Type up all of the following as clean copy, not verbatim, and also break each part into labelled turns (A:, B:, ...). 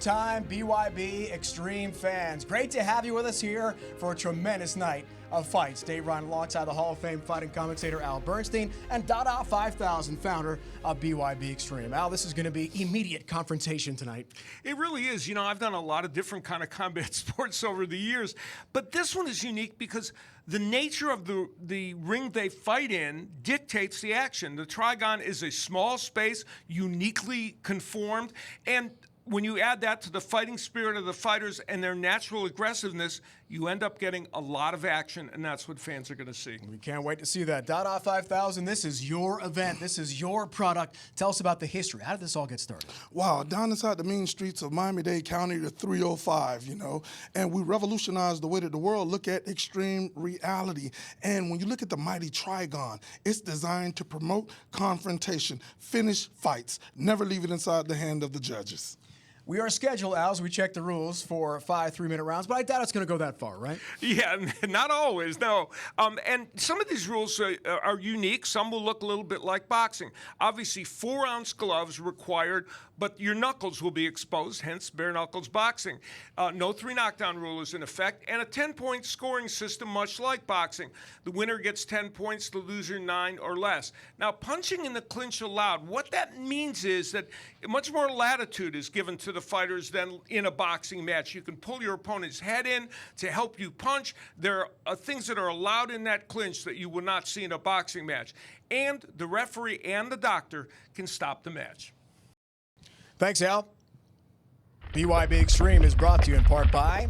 A: time BYB Extreme fans. Great to have you with us here for a tremendous night of fights. Dave Ryan alongside the Hall of Fame fighting commentator Al Bernstein and DADA 5000 founder of BYB Extreme. Al, this is going to be immediate confrontation tonight.
B: It really is. You know, I've done a lot of different kind of combat sports over the years, but this one is unique because the nature of the ring they fight in dictates the action. The TRIGON is a small space, uniquely conformed, and when you add that to the fighting spirit of the fighters and their natural aggressiveness, you end up getting a lot of action, and that's what fans are going to see.
A: We can't wait to see that. DADA 5000, this is your event. This is your product. Tell us about the history. How did this all get started?
C: Wow, down inside the mean streets of Miami-Dade County to 305, you know, and we revolutionized the way that the world look at extreme reality. And when you look at the mighty TRIGON, it's designed to promote confrontation, finish fights, never leave it inside the hand of the judges.
A: We are scheduled, Al, as we check the rules for 5 3-minute rounds, but I doubt it's going to go that far, right?
B: Yeah, not always, no. And some of these rules are unique. Some will look a little bit like boxing. Obviously, 4-ounce gloves required, but your knuckles will be exposed, hence bare knuckles boxing. No 3 knockdown rule is in effect, and a 10-point scoring system, much like boxing. The winner gets 10 points, the loser 9 or less. Now, punching in the clinch allowed. What that means is that much more latitude is given to the fighters than in a boxing match. You can pull your opponent's head in to help you punch. There are things that are allowed in that clinch that you will not see in a boxing match. And the referee and the doctor can stop the match.
A: Thanks, Al. BYB Extreme is brought to you in part by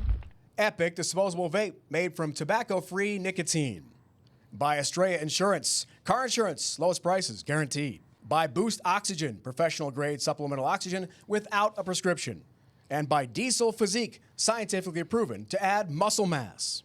A: Epic Disposable Vape, made from tobacco-free nicotine. By Estrella Insurance, car insurance, lowest prices guaranteed. By Boost Oxygen, professional-grade supplemental oxygen without a prescription. And by Diesel Physique, scientifically proven to add muscle mass.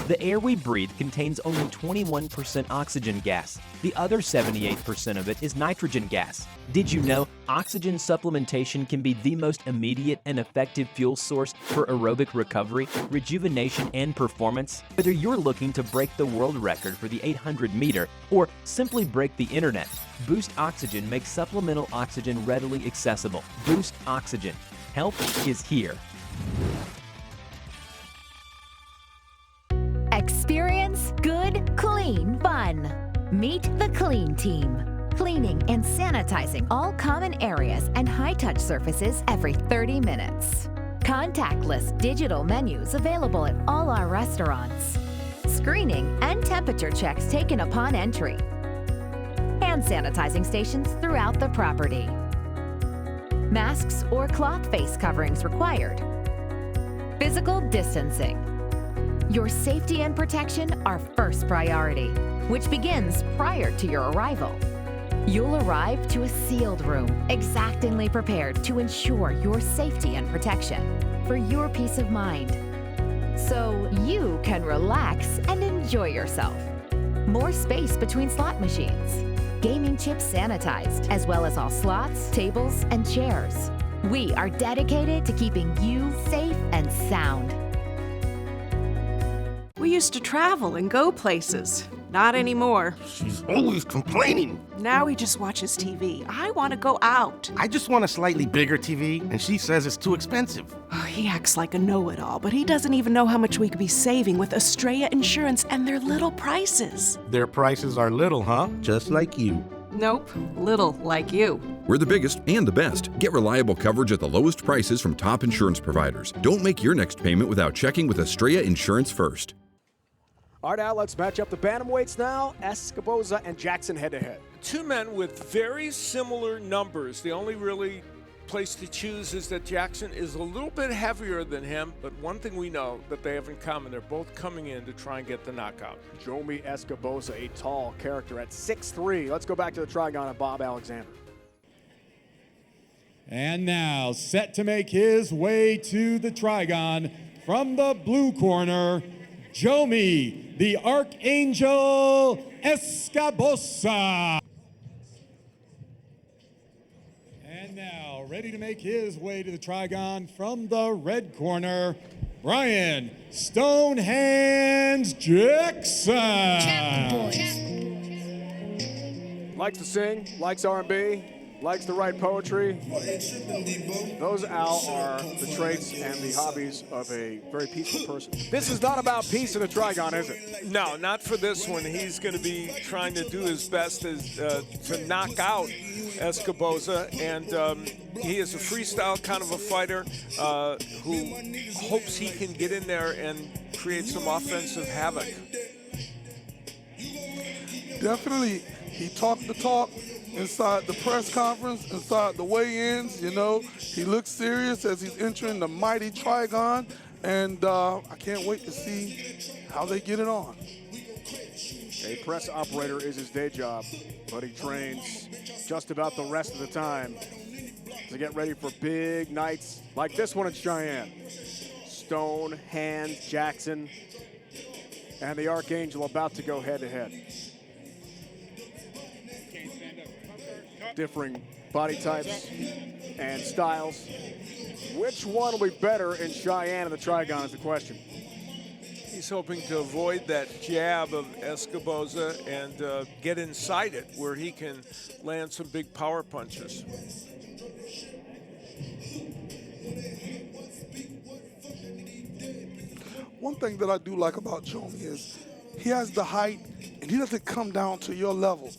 D: The air we breathe contains only 21% oxygen gas. The other 78% of it is nitrogen gas. Did you know oxygen supplementation can be the most immediate and effective fuel source for aerobic recovery, rejuvenation, and performance? Whether you're looking to break the world record for the 800-meter or simply break the internet, Boost Oxygen makes supplemental oxygen readily accessible. Boost Oxygen. Health is here.
E: Experience good, clean fun. Meet the Clean Team. Cleaning and sanitizing all common areas and high-touch surfaces every 30 minutes. Contactless digital menus available at all our restaurants. Screening and temperature checks taken upon entry. Hand sanitizing stations throughout the property. Masks or cloth face coverings required. Physical distancing. Your safety and protection are first priority, which begins prior to your arrival. You'll arrive to a sealed room, exactingly prepared to ensure your safety and protection for your peace of mind, so you can relax and enjoy yourself. More space between slot machines. Gaming chips sanitized, as well as all slots, tables, and chairs. We are dedicated to keeping you safe and sound.
F: We used to travel and go places. Not anymore.
G: She's always complaining.
F: Now he just watches TV. I want to go out.
G: I just want a slightly bigger TV, and she says it's too expensive.
F: Oh, he acts like a know-it-all, but he doesn't even know how much we could be saving with Estrella Insurance and their little prices.
G: Their prices are little, huh? Just like you.
F: Nope, little like you.
H: We're the biggest and the best. Get reliable coverage at the lowest prices from top insurance providers. Don't make your next payment without checking with Estrella Insurance first.
A: All right, Al, let's match up the bantamweights now. Escobosa and Jackson head-to-head.
B: Two men with very similar numbers. The only really place to choose is that Jackson is a little bit heavier than him, but one thing we know that they have in common, they're both coming in to try and get the knockout.
A: Jomi Escobosa, a tall character at 6'3". Let's go back to the TRIGON of Bob Alexander.
I: And now, set to make his way to the TRIGON from the blue corner, Jomi, the Archangel Escobosa. And now, ready to make his way to the TRIGON from the red corner, Brian Stonehands Jackson.
A: Likes to sing, likes R&B. likes to write poetry. Those, Al, are the traits and the hobbies of a very peaceful person. This is not about peace in the Trigon, is it?
B: No, not for this one. He's going to be trying to do his best to knock out Escobosa, and he is a freestyle kind of a fighter who hopes he can get in there and create some offensive havoc.
C: Definitely, he talked the talk inside the press conference, inside the weigh-ins. You know, he looks serious as he's entering the mighty Trigon, and I can't wait to see how they get it on.
A: A press operator is his day job, but he trains just about the rest of the time to get ready for big nights like this one in Cheyenne. Stone, Hands, Jackson, and the Archangel about to go head-to-head. Differing body types and styles. Which one will be better in Cheyenne and the Trigon is the question.
B: He's hoping to avoid that jab of Escobosa and get inside it where he can land some big power punches.
C: One thing that I do like about Jomi is he has the height and he doesn't come down to your level.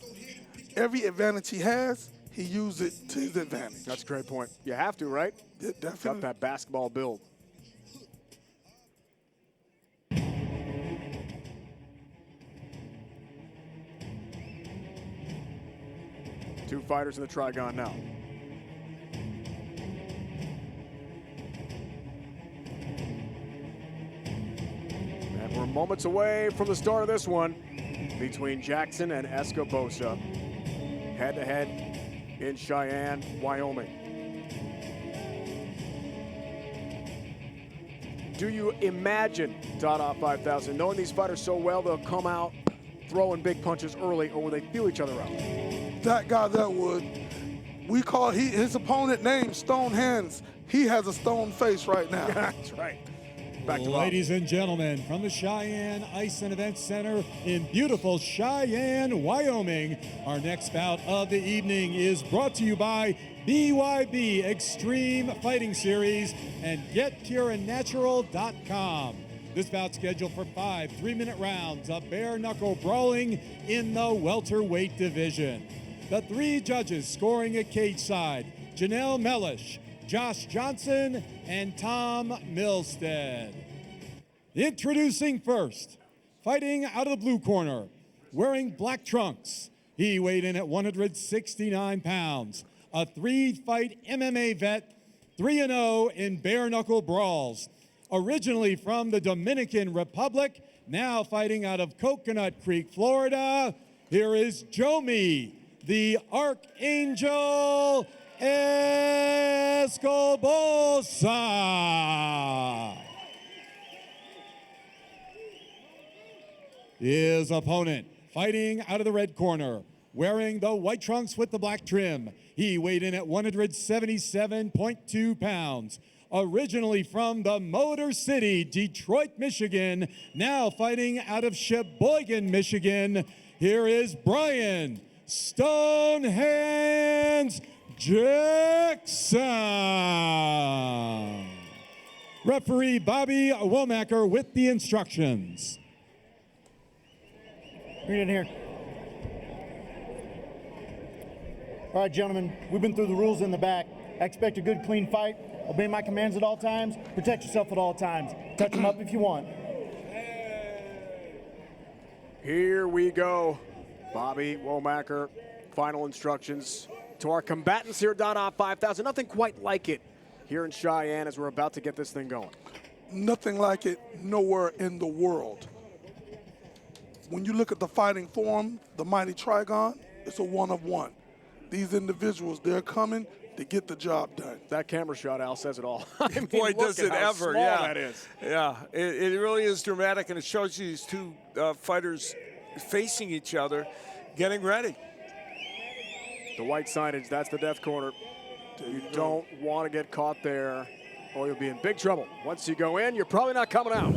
C: Every advantage he has, he uses it to his advantage.
A: That's a great point. You have to, right?
C: Yeah,
A: Got
C: definitely.
A: that basketball build. Two fighters in the Trigon now. And we're moments away from the start of this one between Jackson and Escobosa. Head-to-head in Cheyenne, Wyoming. Do you imagine, DADA 5000, knowing these fighters so well, they'll come out throwing big punches early, or will they feel each other out?
C: That guy that would, we call his opponent named Stone Hands. He has a stone face right now.
A: That's right. Back to
I: Ladies and gentlemen, from the Cheyenne Ice and Event Center in beautiful Cheyenne, Wyoming, our next bout of the evening is brought to you by BYB Extreme Fighting Series and GetCuraNatural.com. This bout scheduled for 5 3-minute rounds of bare knuckle brawling in the welterweight division. The 3 judges scoring at cage side: Janelle Mellish, Josh Johnson, and Tom Milstead. Introducing first, fighting out of the blue corner, wearing black trunks. He weighed in at 169 pounds, a 3-fight MMA vet, 3-0 in bare knuckle brawls. Originally from the Dominican Republic, now fighting out of Coconut Creek, Florida, here is Jomi, the Archangel Escobosa. His opponent, fighting out of the red corner, wearing the white trunks with the black trim. He weighed in at 177.2 pounds. Originally from the Motor City, Detroit, Michigan, now fighting out of Sheboygan, Michigan. Here is Brian Stone Hands Jackson. Referee Bobby Womacker with the instructions.
J: Bring it in here. All right, gentlemen, we've been through the rules in the back. I expect a good, clean fight. Obey my commands at all times. Protect yourself at all times. Touch them up if you want.
A: Here we go. Bobby Womacker, final instructions to our combatants here at DADA 5000. Nothing quite like it here in Cheyenne as we're about to get this thing going.
C: Nothing like it nowhere in the world. When you look at the fighting form, the mighty Trigon, it's a one-of-one. These individuals, they're coming to get the job done.
A: That camera shot, Al, says it all. I mean,
B: Boy, does it ever, yeah.
A: That is.
B: Yeah, it really is dramatic, and it shows you these two fighters facing each other, getting ready.
A: The white signage, that's the death corner. You don't want to get caught there, or you'll be in big trouble. Once you go in, you're probably not coming out.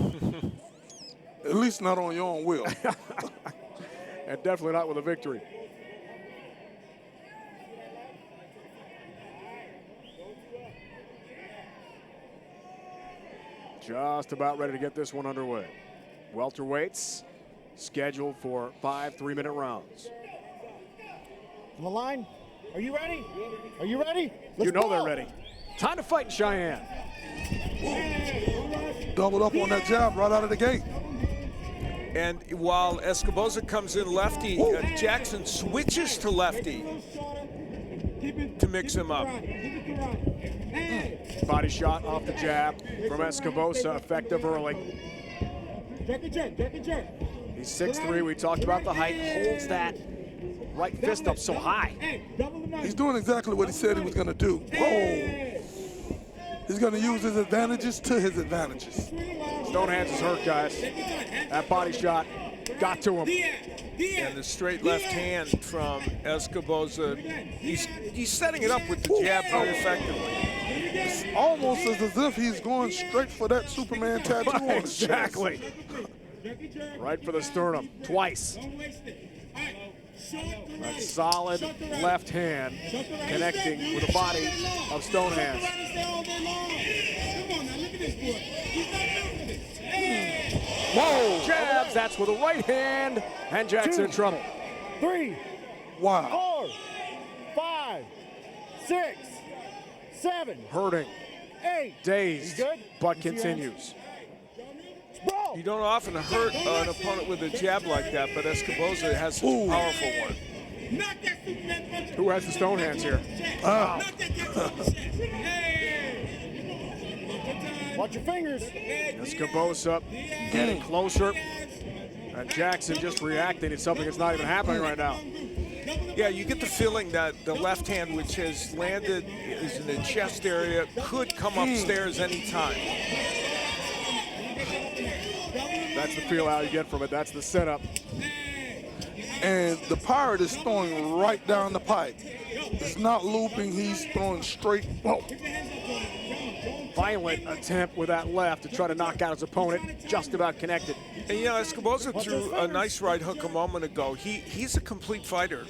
C: At least not on your own will.
A: And definitely not with a victory. Just about ready to get this one underway. Welterweights scheduled for 5 3-minute rounds.
J: On the line. Are you ready? Are you ready?
A: You know they're ready. Time to fight in Cheyenne.
C: Doubled up on that jab right out of the gate.
B: And while Escobosa comes in lefty, Jackson switches to lefty to mix him up.
A: Body shot off the jab from Escobosa, effective early. He's 6'3", we talked about the height, holds that right fist up so high.
C: He's doing exactly what he said he was going to do. Whoa. He's going to use his advantages to his advantages.
A: Stonehands is hurt, guys. That body shot got to him.
B: And the straight left hand from Escobosa, he's setting it up with the jab very effectively.
C: It's almost as if he's going straight for that Superman tattoo on his chest.
A: Exactly. Right for the sternum, twice. That solid left hand connecting with the body of Stonehands. Whoa! Jabs, that's with the right hand, and Jackson in trouble.
J: 3,
C: Wow.
J: 4, 5, 6, 7.
A: Hurting,
J: 8.
A: dazed,
J: You good?
A: but
J: You see
A: continues.
J: Bro.
B: You don't often hurt an opponent with a jab like that, but Escobosa has such a powerful one.
A: Who has the Stonehands here?
J: Watch your fingers.
A: Escobosa getting closer. And Jackson just reacting to something that's not even happening right now.
B: Yeah, you get the feeling that the left hand, which has landed, is in the chest area, could come upstairs anytime.
A: That's the feel out you get from it. That's the setup.
C: And the Pirate is throwing right down the pipe. It's not looping, he's throwing straight. Whoa.
A: Violent attempt with that left to try to knock out his opponent. Just about connected.
B: And you know, Escobosa threw a nice right hook a moment ago. He's a complete fighter.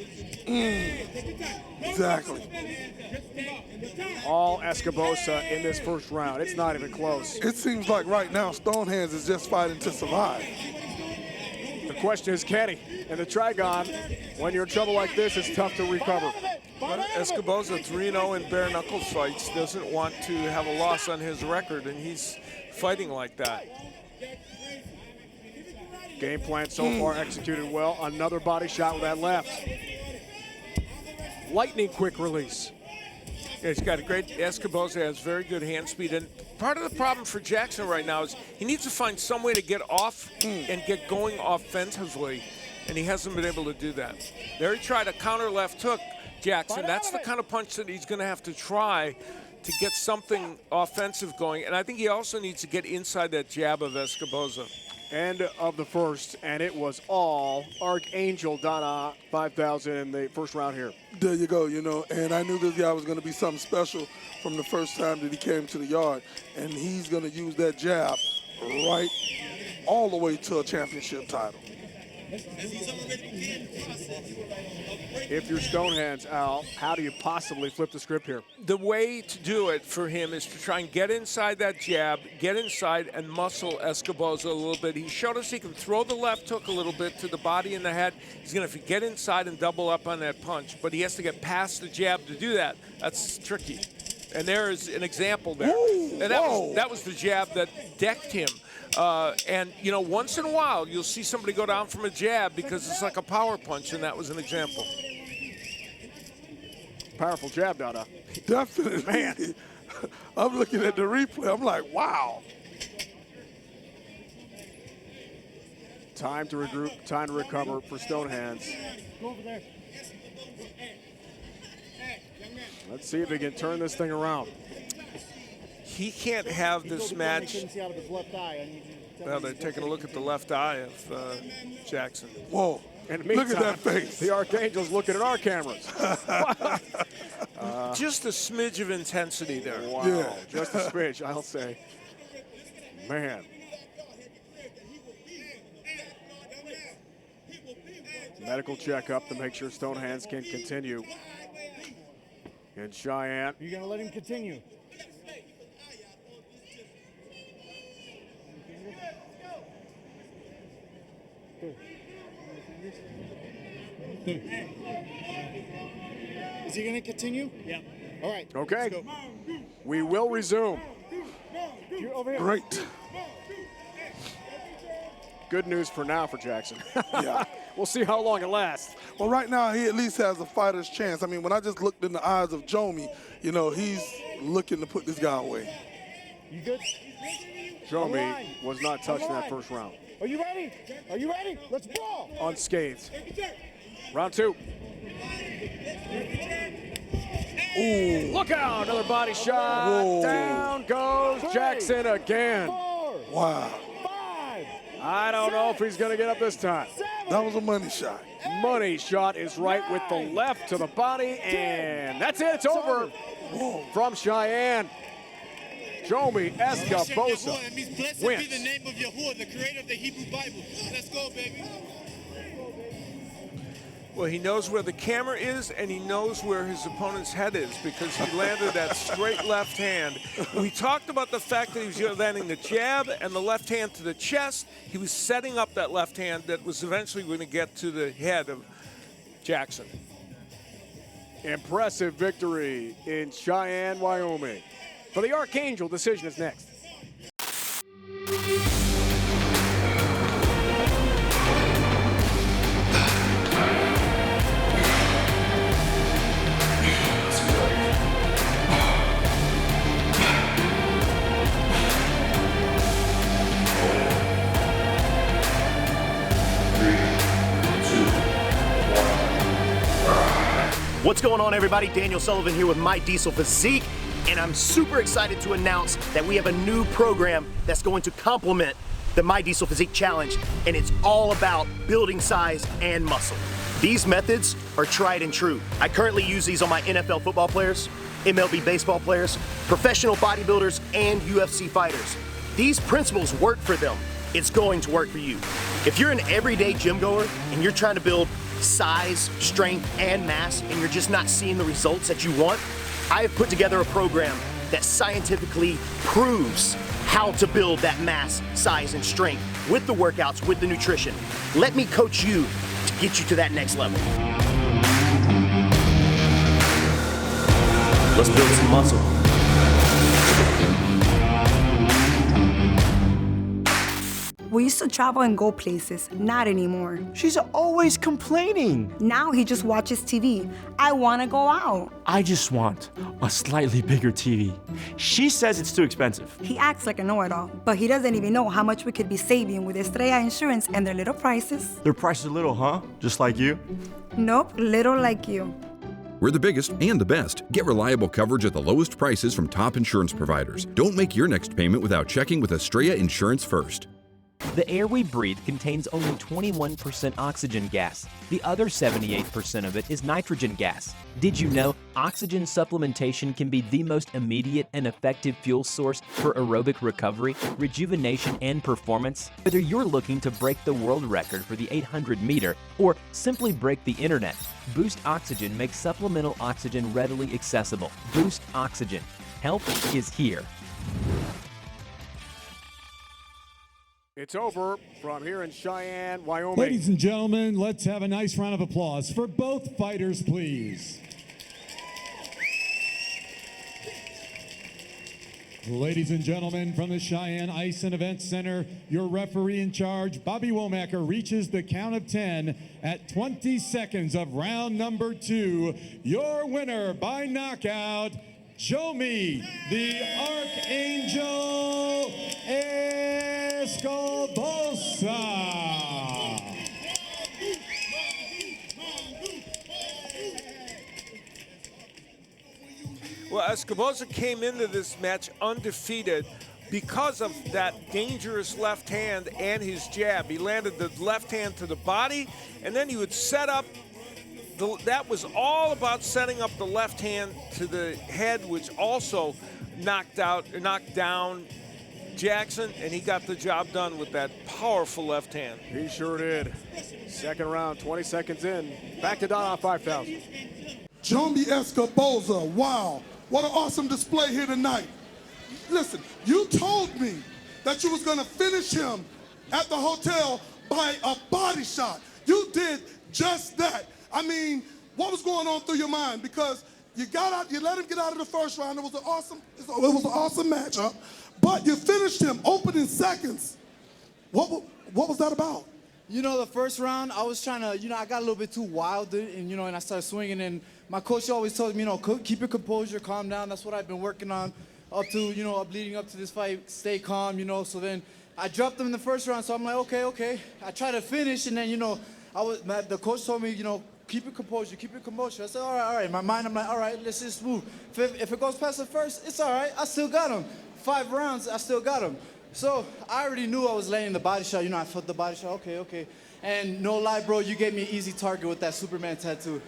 C: Exactly.
A: All Escobosa in this first round. It's not even close.
C: It seems like right now Stonehands is just fighting to survive.
A: The question is, can he? And the TRIGON, when you're in trouble like this, it's tough to recover.
B: But Escobosa, 3-0 in bare knuckle fights, doesn't want to have a loss on his record, and he's fighting like that.
A: Game plan so far executed well. Another body shot with that left. Lightning quick release.
B: Yeah, he's got a great, Escobosa has very good hand speed, and part of the problem for Jackson right now is he needs to find some way to get off and get going offensively, and he hasn't been able to do that. There he tried a counter left hook, Jackson. That's the kind of punch that he's going to have to try to get something offensive going, and I think he also needs to get inside that jab of Escobosa.
A: End of the first, and it was all Archangel DADA 5,000 in the first round here.
C: There you go, you know, and I knew this guy was going to be something special from the first time that he came to the yard, and he's going to use that jab right all the way to a championship title.
A: If you're Stonehands, Al, how do you possibly flip the script here?
B: The way to do it for him is to try and get inside that jab, get inside and muscle Escobosa a little bit. He showed us he can throw the left hook a little bit to the body and the head. He's going to get inside and double up on that punch, but he has to get past the jab to do that. That's tricky. And there is an example there.
C: Ooh,
B: and that was the jab that decked him. And, you know, once in a while, you'll see somebody go down from a jab because it's like a power punch, and that was an example.
A: Powerful jab, DADA.
C: Definitely.
A: Man.
C: I'm looking at the replay. I'm like, wow.
A: Time to regroup, time to recover for Stonehands.
J: Go over there.
A: Let's see if he can turn this thing around.
B: He can't have this match.
J: See out of his left eye. I need you to tell
B: Well,
J: me
B: they're
J: he's
B: taking a look at the left eye of Jackson.
C: Whoa.
A: In the meantime,
C: look at that face.
A: The Archangel's looking at our cameras.
B: Just a smidge of intensity there.
A: Wow,
C: Yeah.
A: just a smidge, I'll say. Man. Medical checkup to make sure Stonehands can continue. In Cheyenne.
J: You're going to let him continue. Is he going to continue? Yeah. All right.
A: Okay. We will resume.
J: You're over here.
C: Great.
A: Good news for now for Jackson.
C: Yeah.
A: We'll see how long it lasts.
C: Well, right now, he at least has a fighter's chance. I mean, when I just looked in the eyes of Jomi, you know, he's looking to put this guy away.
J: You good?
A: Jomi was not touched in that first round.
J: Are you ready? Are you ready? Let's brawl.
A: Unscathed. Round 2.
C: Ooh.
A: Look out, another body shot.
C: Whoa.
A: Down goes Jackson again.
J: 4,
C: Wow.
J: 5.
A: I don't know if he's going to get up this time.
C: That was a money shot.
A: Money shot is right with the left to the body, and that's it. It's over from Cheyenne. Jomi Escobosa
K: Blessed
A: wins.
K: be the name of Yahuwah, the creator of the Hebrew Bible. Let's go, baby.
B: Well, he knows where the camera is, and he knows where his opponent's head is because he landed that straight left hand. We talked about the fact that he was landing the jab and the left hand to the chest. He was setting up that left hand that was eventually going to get to the head of Jackson.
A: Impressive victory in Cheyenne, Wyoming. For the Archangel, decision is next.
L: What's going on, everybody? Daniel Sullivan here with My Diesel Physique, and I'm super excited to announce that we have a new program that's going to complement the My Diesel Physique Challenge, and it's all about building size and muscle. These methods are tried and true. I currently use these on my NFL football players, MLB baseball players, professional bodybuilders, and UFC fighters. These principles work for them. It's going to work for you. If you're an everyday gym goer and you're trying to build size, strength, and mass, and you're just not seeing the results that you want, I have put together a program that scientifically proves how to build that mass, size, and strength with the workouts, with the nutrition. Let me coach you to get you to that next level. Let's build some muscle.
M: We used to travel and go places, not anymore.
N: She's always complaining.
M: Now he just watches TV. I want to go out.
N: I just want a slightly bigger TV. She says it's too expensive.
M: He acts like a know-it-all, but he doesn't even know how much we could be saving with Estrella Insurance and their little prices.
N: Their prices are little, huh? Just like you?
M: Nope, little like you.
H: We're the biggest and the best. Get reliable coverage at the lowest prices from top insurance providers. Don't make your next payment without checking with Estrella Insurance first.
D: The air we breathe contains only 21% oxygen gas. The other 78% of it is nitrogen gas. Did you know oxygen supplementation can be the most immediate and effective fuel source for aerobic recovery, rejuvenation, and performance? Whether you're looking to break the world record for the 800 meter or simply break the internet, Boost Oxygen makes supplemental oxygen readily accessible. Boost Oxygen. Help is here.
A: It's over from here in Cheyenne, Wyoming.
I: Ladies and gentlemen, let's have a nice round of applause for both fighters, please. Ladies and gentlemen, from the Cheyenne Ice and Event Center, your referee in charge, Bobby Womacker, reaches the count of 10 at 20 seconds of round number 2. Your winner by knockout, Jomi, the Archangel Escobosa.
B: Well, Escobosa came into this match undefeated because of that dangerous left hand and his jab. He landed the left hand to the body, and then he would set up. That was all about setting up the left hand to the head, which also knocked down Jackson, and he got the job done with that powerful left hand.
A: He sure did. Second round, 20 seconds in. Back to DADA 5,000.
C: Jomi Escobosa, wow. What an awesome display here tonight. Listen, you told me that you was going to finish him at the hotel by a body shot. You did just that. I mean, what was going on through your mind? Because you got out, you let him get out of the first round. It was an awesome matchup, but you finished him opening seconds. What was that about?
O: You know, the first round, I was trying to, I got a little bit too wild, and and I started swinging, and my coach always told me, keep your composure, calm down. That's what I've been working on up to, leading up to this fight, stay calm, So then I dropped him in the first round, so I'm like, okay. I tried to finish, and then, the coach told me, keep your composure, keep your composure. I said, all right. In my mind, I'm like, all right, let's just move. If it goes past the first, it's all right. I still got him. 5 rounds, I still got him. So I already knew I was laying the body shot. I felt the body shot. Okay. And no lie, bro, you gave me an easy target with that Superman tattoo.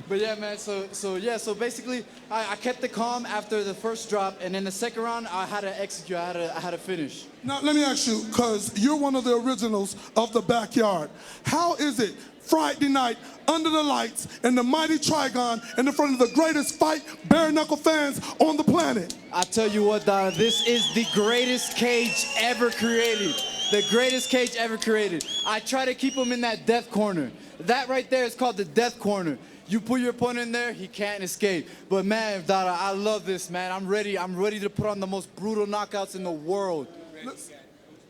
O: But yeah, man, so basically, I kept it calm after the first drop, and then the second round, I had to execute, I had to finish.
C: Now, let me ask you, because you're one of the originals of the backyard. How is it Friday night, under the lights, in the mighty TRIGON, in front of the greatest fight Bare Knuckle fans on the planet?
O: I tell you what, DADA, this is the greatest cage ever created. The greatest cage ever created. I try to keep him in that death corner. That right there is called the death corner. You put your opponent in there, he can't escape. But man, DADA, I love this, man. I'm ready to put on the most brutal knockouts in the world.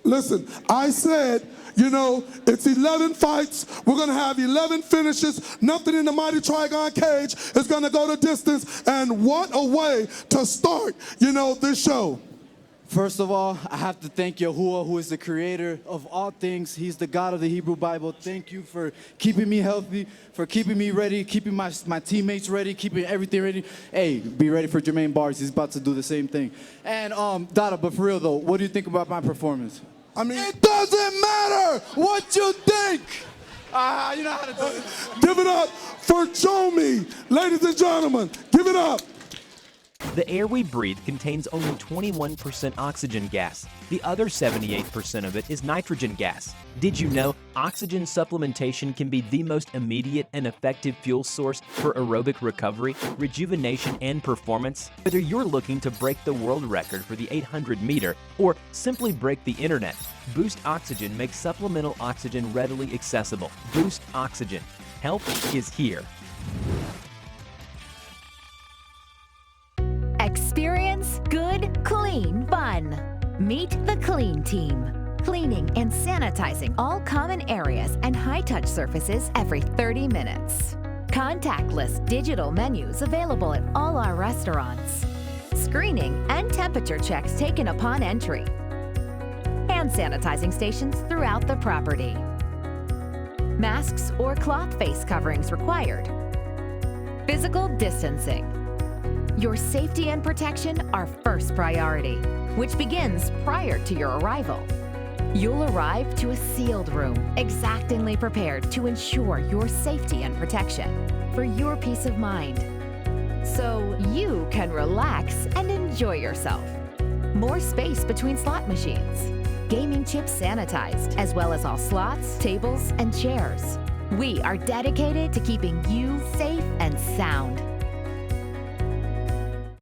C: Listen, I said, it's 11 fights. We're going to have 11 finishes. Nothing in the mighty TRIGON cage is going to go the distance. And what a way to start, this show.
O: First of all, I have to thank Yahuwah, who is the creator of all things. He's the God of the Hebrew Bible. Thank you for keeping me healthy, for keeping me ready, keeping my teammates ready, keeping everything ready. Hey, be ready for Jermaine Bars. He's about to do the same thing. And DADA, but for real though, what do you think about my performance?
C: I mean, it doesn't matter what you think.
O: You know how to do it.
C: Give it up for Jomi. Ladies and gentlemen, give it up.
D: The air we breathe contains only 21% oxygen gas. The other 78% of it is nitrogen gas. Did you know oxygen supplementation can be the most immediate and effective fuel source for aerobic recovery, rejuvenation, and performance? Whether you're looking to break the world record for the 800-meter or simply break the internet, Boost Oxygen makes supplemental oxygen readily accessible. Boost Oxygen. Health is here.
E: Experience good, clean fun. Meet the Clean Team. Cleaning and sanitizing all common areas and high-touch surfaces every 30 minutes. Contactless digital menus available at all our restaurants. Screening and temperature checks taken upon entry. Hand sanitizing stations throughout the property. Masks or cloth face coverings required. Physical distancing. Your safety and protection are first priority, which begins prior to your arrival. You'll arrive to a sealed room, exactingly prepared to ensure your safety and protection for your peace of mind, so you can relax and enjoy yourself. More space between slot machines. Gaming chips sanitized, as well as all slots, tables, and chairs. We are dedicated to keeping you safe and sound.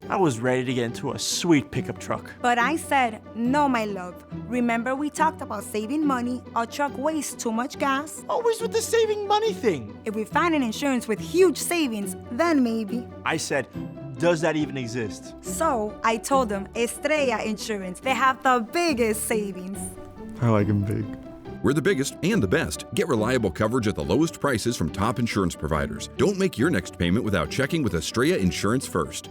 N: I was ready to get into a sweet pickup truck.
M: But I said, no, my love. Remember we talked about saving money? Our truck wastes too much gas.
N: Always with the saving money thing.
M: If we find an insurance with huge savings, then maybe.
N: I said, does that even exist?
M: So I told them, Estrella Insurance. They have the biggest savings.
N: I like them big.
H: We're the biggest and the best. Get reliable coverage at the lowest prices from top insurance providers. Don't make your next payment without checking with Estrella Insurance first.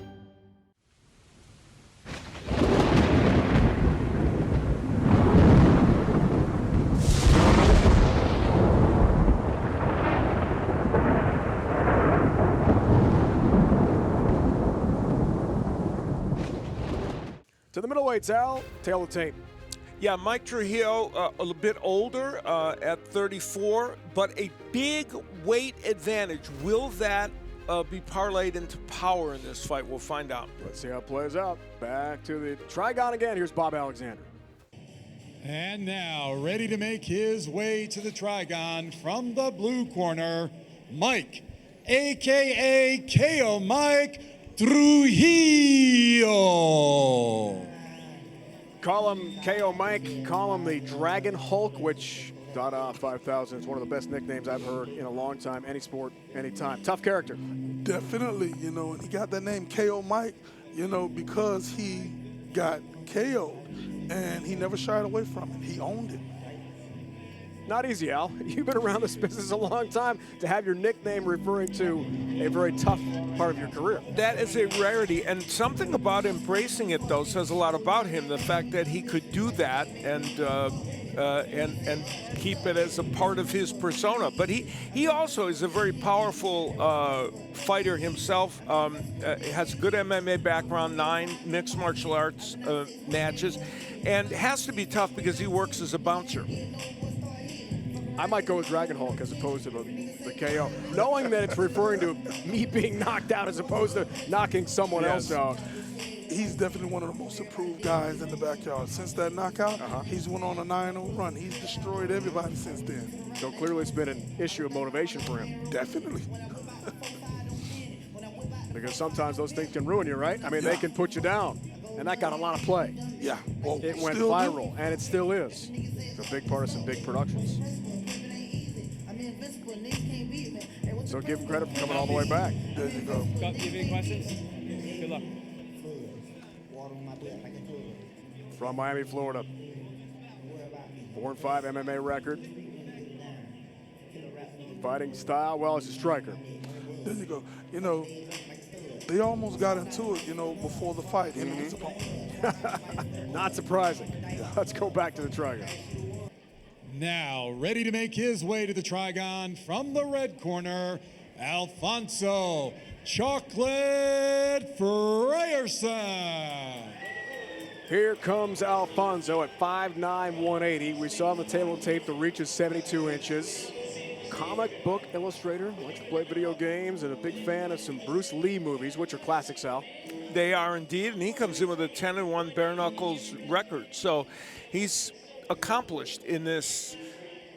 A: To the middleweights, Al. Tail of tape.
B: Yeah, Mike Trujillo, a little bit older at 34, but a big weight advantage. Will that be parlayed into power in this fight? We'll find out.
A: Let's see how it plays out. Back to the TRIGON again. Here's Bob Alexander.
I: And now, ready to make his way to the TRIGON from the blue corner, Mike, a.k.a. KO Mike Trujillo.
A: Call him KO Mike, call him the Dragon Hulk, which DADA 5000 is one of the best nicknames I've heard in a long time, any sport, anytime. Tough character.
C: Definitely, you know, and he got that name KO Mike, you know, because he got KO'd and he never shied away from it. He owned it.
A: Not easy, Al. You've been around this business a long time to have your nickname referring to a very tough part of your career.
B: That is a rarity, and something about embracing it, though, says a lot about him. The fact that he could do that and keep it as a part of his persona. But he also is a very powerful fighter himself. Has a good MMA background, 9 mixed martial arts matches, and has to be tough because he works as a bouncer.
A: I might go with Dragon Hulk as opposed to the KO, knowing that it's referring to me being knocked out as opposed to knocking someone else out.
C: He's definitely one of the most improved guys in the backyard. Since that knockout, he's went on a 9-0 run. He's destroyed everybody since then.
A: So clearly it's been an issue of motivation for him.
C: Definitely.
A: Because sometimes those things can ruin you, right? I mean, they can put you down. And that got a lot of play.
C: Yeah. Well,
A: it went viral, and it still is. It's a big part of some big productions. So give him credit for coming all the way back.
C: There you go.
P: Got any questions? Good luck.
A: From Miami, Florida. 4-5 MMA record. Fighting style, well, as a striker.
C: There you go. You know, they almost got into it, you know, before the fight, him and his opponent.
A: Not surprising. Let's go back to the TRIGON.
I: Now, ready to make his way to the TRIGON from the red corner, Alfonso Chocolate Frierson.
A: Here comes Alfonso at 5'9", 180. We saw on the table tape the reach is 72 inches. Comic book illustrator, likes to play video games, and a big fan of some Bruce Lee movies, which are classics, Al.
B: They are indeed, and he comes in with a 10-1 Bare Knuckles record. So he's accomplished in this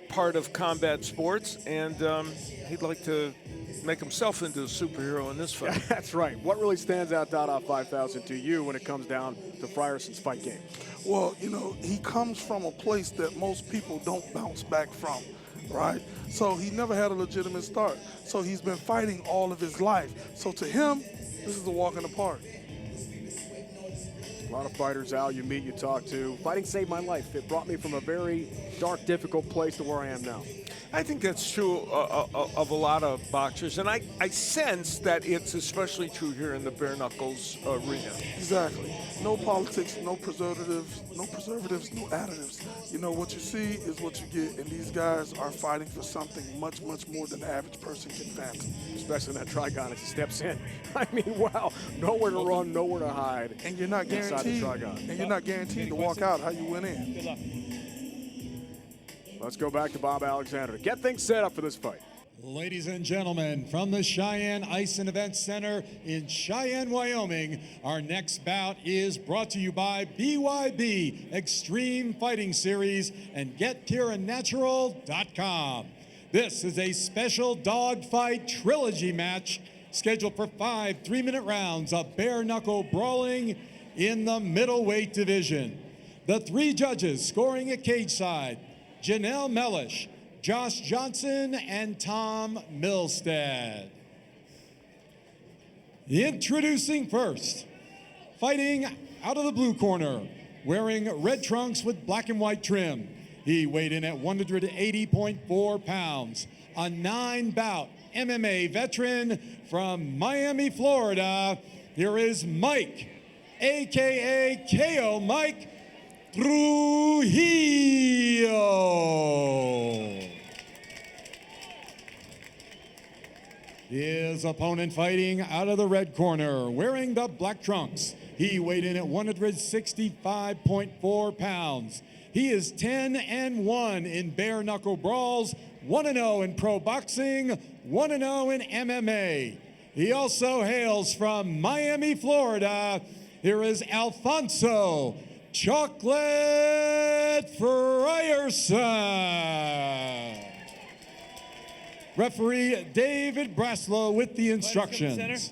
B: part of combat sports, and he'd like to make himself into a superhero in this fight.
A: That's right. What really stands out, DADA 5000, to you when it comes down to Frierson's fight game?
C: Well, you know, he comes from a place that most people don't bounce back from, right? So he never had a legitimate start. So he's been fighting all of his life. So to him, this is a walk in the park.
A: A lot of fighters, Al, you meet, you talk to. Fighting saved my life. It brought me from a very dark, difficult place to where I am now.
B: I think that's true of a lot of boxers, and I sense that it's especially true here in the Bare Knuckles arena.
C: Exactly. No politics, no preservatives, no additives. You know, what you see is what you get, and these guys are fighting for something much, much more than the average person can fathom.
A: Especially in that TRIGON as he steps in. I mean, wow, nowhere to run, nowhere to hide.
C: And you're not guaranteed. And you're not guaranteed to walk out how you went in.
P: Good luck.
A: Let's go back to Bob Alexander to get things set up for this fight.
I: Ladies and gentlemen, from the Cheyenne Ice and Event Center in Cheyenne, Wyoming, our next bout is brought to you by BYB Extreme Fighting Series and GetKieranNatural.com. This is a special dogfight trilogy match scheduled for 5 3-minute rounds of bare knuckle brawling in the middleweight division. The 3 judges scoring at cage side: Janelle Mellish, Josh Johnson, and Tom Milstead. Introducing first, fighting out of the blue corner, wearing red trunks with black and white trim. He weighed in at 180.4 pounds, a 9-bout MMA veteran from Miami, Florida. Here is Mike, AKA KO Mike Trujillo. His opponent fighting out of the red corner, wearing the black trunks. He weighed in at 165.4 pounds. He is 10-1 in bare knuckle brawls, 1-0 in pro boxing, 1-0 in MMA. He also hails from Miami, Florida. Here is Alfonso Chocolate Frierson. Referee David Braslow with the instructions.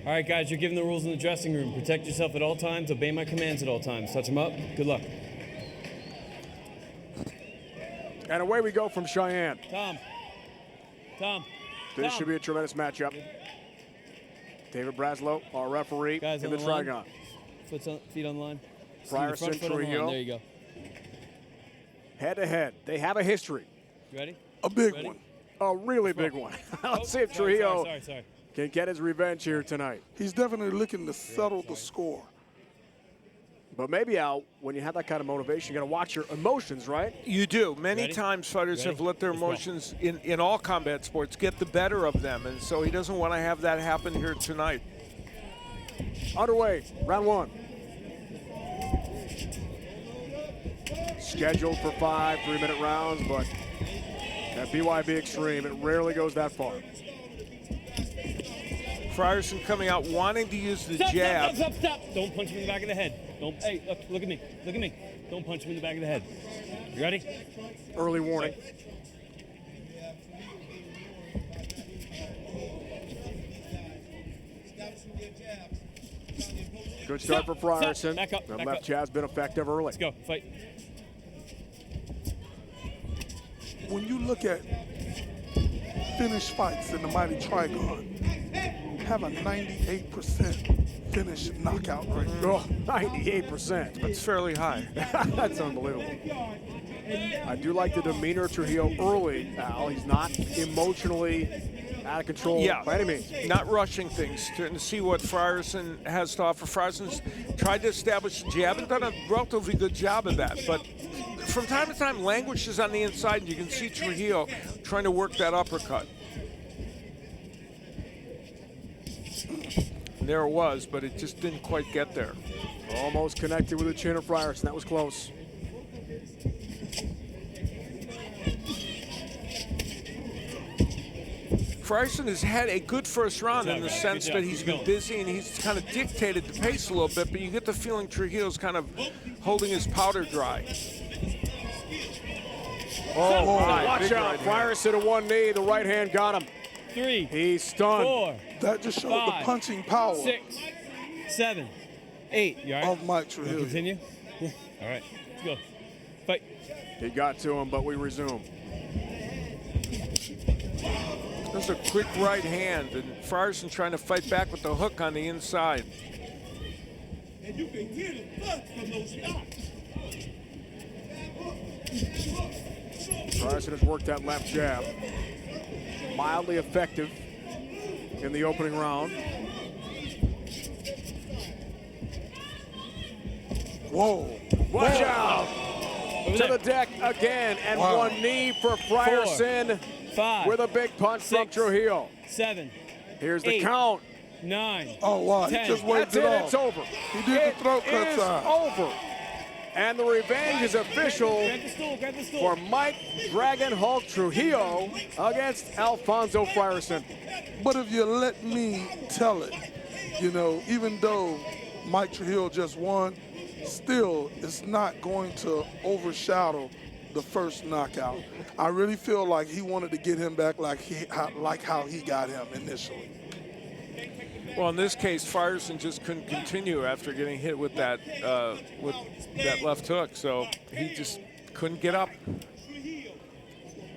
P: All right, guys, you're given the rules in the dressing room. Protect yourself at all times. Obey my commands at all times. Touch them up. Good luck.
A: And away we go from Cheyenne.
P: Tom.
A: This should be a tremendous matchup. David Braslow, our referee,
P: Guys
A: in
P: on
A: the
P: line.
A: Trigon.
P: Feet on the line.
A: Frierson, Trujillo.
P: There you go.
A: Head to head. They have a history.
P: You ready?
C: A big
P: Ready?
C: one.
A: A really big one. Let's see if Trujillo
P: Sorry.
A: can get his revenge here tonight.
C: He's definitely looking to settle the score.
A: But maybe, Al, when you have that kind of motivation, you got to watch your emotions, right?
B: You do. Many
P: Ready?
B: times fighters
P: Ready?
B: have let their emotions in all combat sports get the better of them, and so he doesn't want to have that happen here tonight.
A: Underway, round one. Scheduled for 5 3-minute rounds, but at BYB Extreme, it rarely goes that far.
B: Frierson coming out wanting to use the jab.
P: Stop. Don't punch him in the back of the head. Hey, look at me. Don't punch him in the back of the head. You ready?
A: Early warning. Good start for Frierson.
P: Back up.
A: The left jab's been effective early.
P: Let's go. Fight.
C: When you look at finished fights in the mighty Trigon, have a 98% finish knockout rate.
A: Oh, 98%.
B: That's fairly high.
A: That's unbelievable. I do like the demeanor of Trujillo early, Al. He's not emotionally out of control by any means.
B: Not rushing things, to see what Frierson has to offer. Frierson's tried to establish the jab and done a relatively good job of that, but from time to time languishes on the inside, and you can see Trujillo trying to work that uppercut. And there it was, but it just didn't quite get there.
A: Almost connected with the chin of Frierson. That was close.
B: Frierson has had a good first round in the sense that he's been busy and he's kind of dictated the pace a little bit, but you get the feeling Trujillo's kind of holding his powder dry.
A: Oh, my. Watch out. Frierson to one knee. The right hand got him.
P: 3.
A: He's stunned.
P: 4.
C: That just showed
P: 5,
C: the punching power
P: 6, 7, 8. You all right?
C: of Mike Trujillo.
P: Continue? Yeah. All right. Let's go. Fight.
A: He got to him, but we resume.
B: There's a quick right hand, and Frierson trying to fight back with the hook on the inside.
K: And you can hear the thud from those shots.
A: Frierson has worked that left jab. Mildly effective in the opening round.
C: Whoa.
A: Watch out. To the deck again, and one knee for Frierson
P: 5,
A: with a big punch
P: 6,
A: from Trujillo.
P: 7.
A: Here's the
P: 8,
A: count.
P: 9.
C: Oh, wow.
P: 10.
C: He just waved
A: That's
C: it off.
A: It's over.
C: He did the throat cut
A: It is
C: sign.
A: over. And the revenge is official
P: Grab the stool.
A: for Mike Dragon Hulk Trujillo against Alfonso Frierson.
C: But if you let me tell it, you know, even though Mike Trujillo just won, still it's not going to overshadow the first knockout. I really feel like he wanted to get him back like how he got him initially.
B: Well, in this case, Frierson just couldn't continue after getting hit with that left hook, so he just couldn't get up.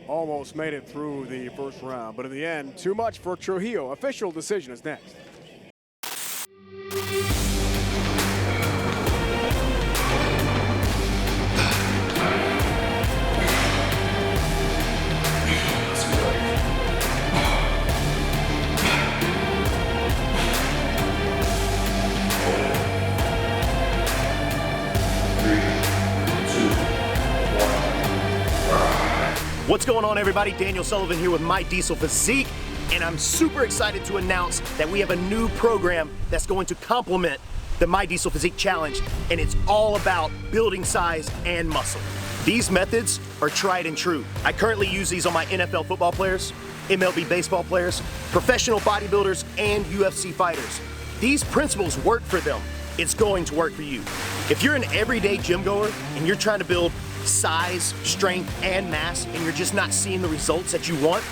A: Almost made it through the first round, but in the end, too much for Trujillo. Official decision is next.
L: What's going on, everybody? Daniel Sullivan here with My Diesel Physique, and I'm super excited to announce that we have a new program that's going to complement the My Diesel Physique Challenge, and it's all about building size and muscle. These methods are tried and true. I currently use these on my NFL football players, MLB baseball players, professional bodybuilders, and UFC fighters. These principles work for them. It's going to work for you. If you're an everyday gym goer and you're trying to build size, strength, and mass, and you're just not seeing the results that you want,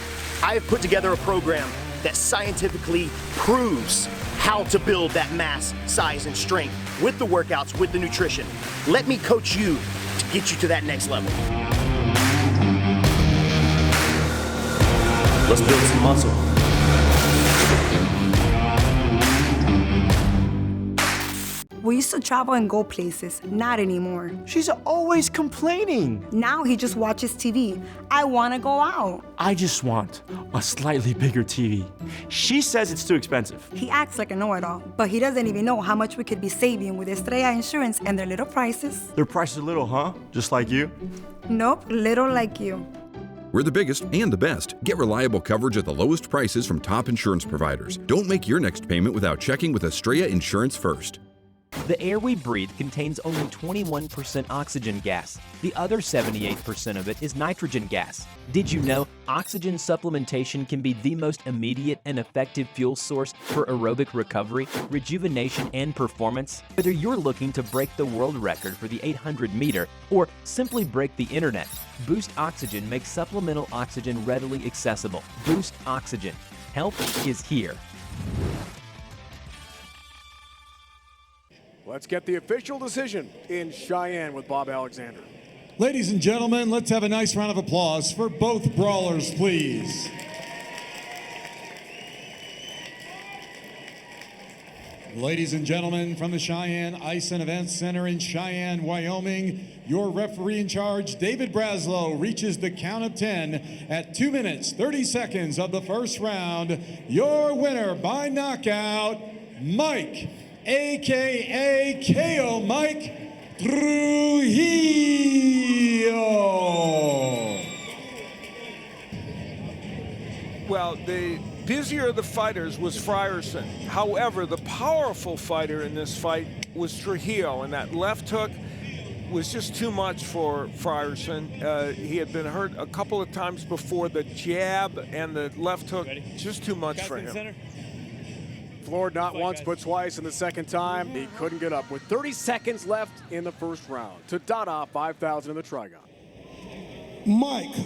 L: I have put together a program that scientifically proves how to build that mass, size, and strength with the workouts, with the nutrition. Let me coach you to get you to that next level.
N: Let's build some muscle.
M: We used to travel and go places, not anymore.
N: She's always complaining.
M: Now he just watches TV. I want to go out.
N: I just want a slightly bigger TV. She says it's too expensive.
M: He acts like a know-it-all, but he doesn't even know how much we could be saving with Estrella Insurance and their little prices.
N: Their prices are little, huh? Just like you?
M: Nope, little like you.
H: We're the biggest and the best. Get reliable coverage at the lowest prices from top insurance providers. Don't make your next payment without checking with Estrella Insurance first.
D: The air we breathe contains only 21% oxygen gas. The other 78% of it is nitrogen gas. Did you know oxygen supplementation can be the most immediate and effective fuel source for aerobic recovery, rejuvenation, and performance? Whether you're looking to break the world record for the 800-meter or simply break the internet, Boost Oxygen makes supplemental oxygen readily accessible. Boost Oxygen. Help is here.
A: Let's get the official decision in Cheyenne with Bob Alexander.
I: Ladies and gentlemen, let's have a nice round of applause for both brawlers, please. Ladies and gentlemen, from the Cheyenne Ice and Events Center in Cheyenne, Wyoming, your referee in charge, David Braslow, reaches the count of 10 at 2 minutes, 30 seconds of the first round. Your winner by knockout, Mike, a.k.a. KO Mike Trujillo.
B: Well, the busier of the fighters was Frierson. However, the powerful fighter in this fight was Trujillo, and that left hook was just too much for Frierson. He had been hurt a couple of times before. The jab and the left hook, just too much for him.
A: Floored not once but twice, and the second time he couldn't get up with 30 seconds left in the first round. To DADA, 5,000 in the TRIGON.
C: Mike,